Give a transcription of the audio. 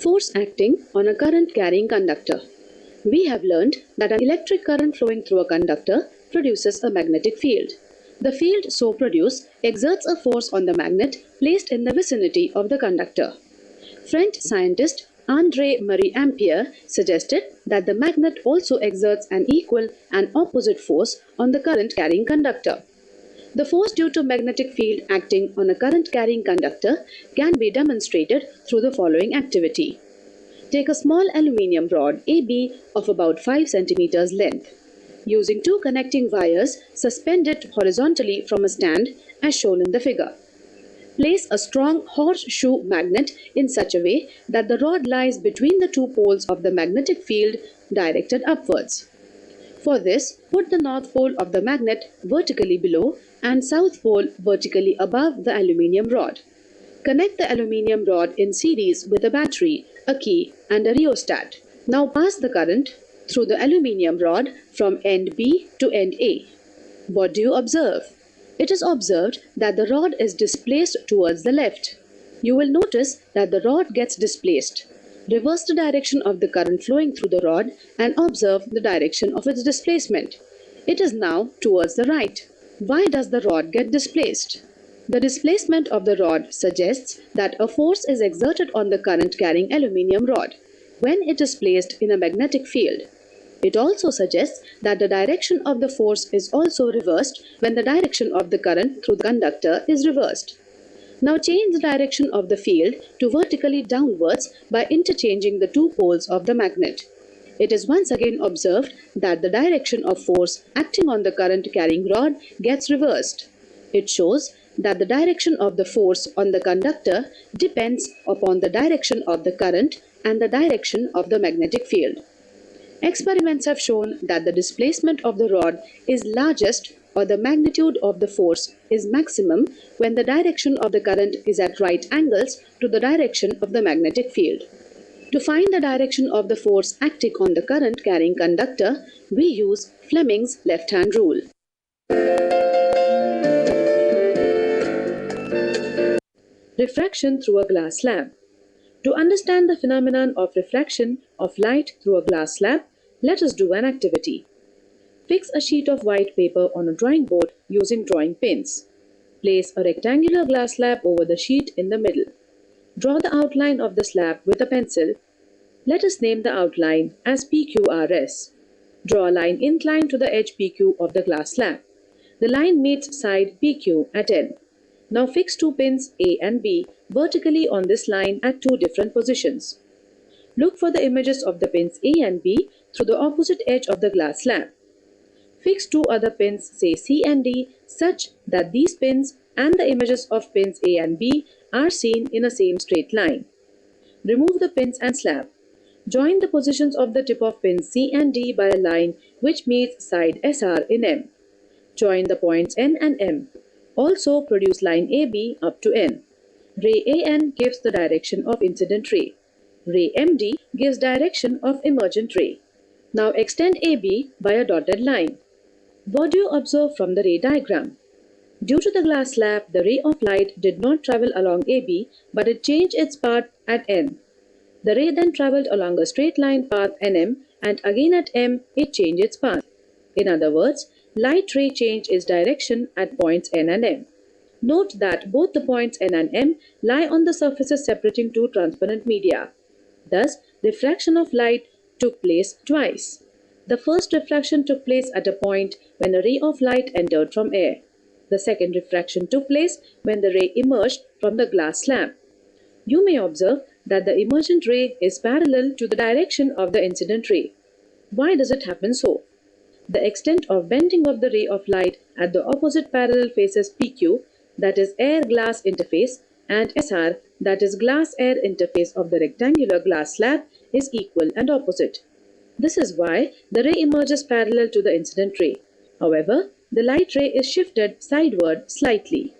Force acting on a current carrying conductor. We have learned that an electric current flowing through a conductor produces a magnetic field. The field so produced exerts a force on the magnet placed in the vicinity of the conductor. French scientist André Marie Ampère suggested that the magnet also exerts an equal and opposite force on the current carrying conductor. The force due to magnetic field acting on a current carrying conductor can be demonstrated through the following activity. Take a small aluminium rod AB of about 5 cm length. Using two connecting wires, suspend it horizontally from a stand as shown in the figure. Place a strong horseshoe magnet in such a way that the rod lies between the two poles of the magnetic field directed upwards. For this, put the north pole of the magnet vertically below and south pole vertically above the aluminium rod. Connect the aluminium rod in series with a battery, a key, and a rheostat. Now pass the current through the aluminium rod from end B to end A. What do you observe? It is observed that the rod is displaced towards the left. You will notice that the rod gets displaced. Reverse the direction of the current flowing through the rod and observe the direction of its displacement. It is now towards the right. Why does the rod get displaced? The displacement of the rod suggests that a force is exerted on the current carrying aluminium rod when it is placed in a magnetic field. It also suggests that the direction of the force is also reversed when the direction of the current through the conductor is reversed. Now change the direction of the field to vertically downwards by interchanging the two poles of the magnet. It is once again observed that the direction of force acting on the current carrying rod gets reversed. It shows that the direction of the force on the conductor depends upon the direction of the current and the direction of the magnetic field. Experiments have shown that the displacement of the rod is largest or the magnitude of the force is maximum when the direction of the current is at right angles to the direction of the magnetic field. To find the direction of the force acting on the current carrying conductor, we use Fleming's left-hand rule. Refraction through a glass slab. To understand the phenomenon of refraction of light through a glass slab, let us do an activity. Fix a sheet of white paper on a drawing board using drawing pins. Place a rectangular glass slab over the sheet in the middle. Draw the outline of the slab with a pencil. Let us name the outline as PQRS. Draw a line inclined to the edge PQ of the glass slab. The line meets side PQ at N. Now fix two pins A and B vertically on this line at two different positions. Look for the images of the pins A and B through the opposite edge of the glass slab. Fix two other pins, say C and D, such that these pins and the images of pins A and B are seen in a same straight line. Remove the pins and slab. Join the positions of the tip of pins C and D by a line which meets side SR in M. Join the points N and M. Also produce line AB up to N. Ray AN gives the direction of incident ray. Ray MD gives direction of emergent ray. Now extend AB by a dotted line. What do you observe from the ray diagram? Due to the glass slab, the ray of light did not travel along AB, but it changed its path at N. The ray then traveled along a straight line path NM, and again at M, it changed its path. In other words, light ray changed its direction at points N and M. Note that both the points N and M lie on the surfaces separating two transparent media. Thus, refraction of light took place twice. The first refraction took place at a point when a ray of light entered from air. The second refraction took place when the ray emerged from the glass slab. You may observe that the emergent ray is parallel to the direction of the incident ray. Why does it happen so? The extent of bending of the ray of light at the opposite parallel faces PQ, that is air-glass interface, and SR, that is glass-air interface of the rectangular glass slab, is equal and opposite. This is why the ray emerges parallel to the incident ray. However, the light ray is shifted sideward slightly.